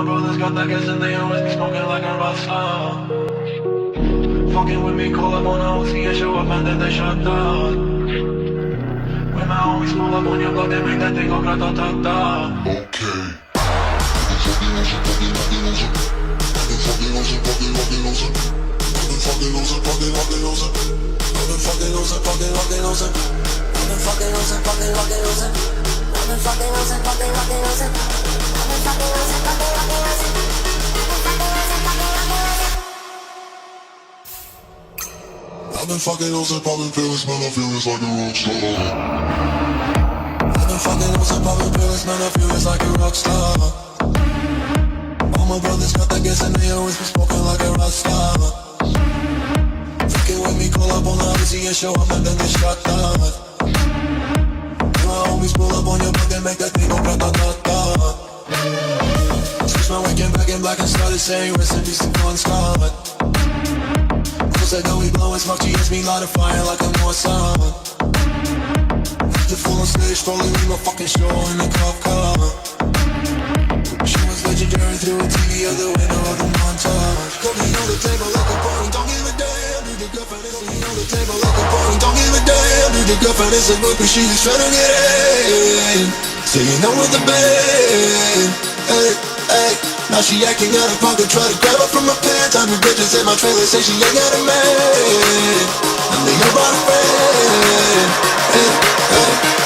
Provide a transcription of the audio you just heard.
my brothers got that gas and they always be smoking like a rock star. Fucking with me, call up on a Uzi and show up and then they shut down. When my homies pull up on your block, they make that thing go grata-ta-ta. Okay. I've been fucking hoes and popping pills, man, I feel it's like a rock star. I've been fucking hoes and popping pills, man, I feel it's like a rock star. All my brothers got that gas and they always be smoking like a rock star. Fucking with me, call up on the Uzi and show up and then they shut down. My homies pull up on your block and make that thing go grata-ta-ta. Switch my weekend back in black and started saying rest in peace to Bon Scott. Said that we blowin' smoke, she hits me light a fire like I'm on summer. The full on stage, probably leave my fucking show in the cop car. She was legendary through a TV out the window of the montage. Put me on the table like a party, don't give a damn. Dude, the girlfriend is on the table like a party, don't give a damn. Dude, the girlfriend is a book, but she just tryna get in. Saying I'm with the band. Hey, hey. Now she acting out of pocket, try to grab her from my pants. I'm with bitches in my trailer, say she ain't got a man. And they about a friend. Hey, hey.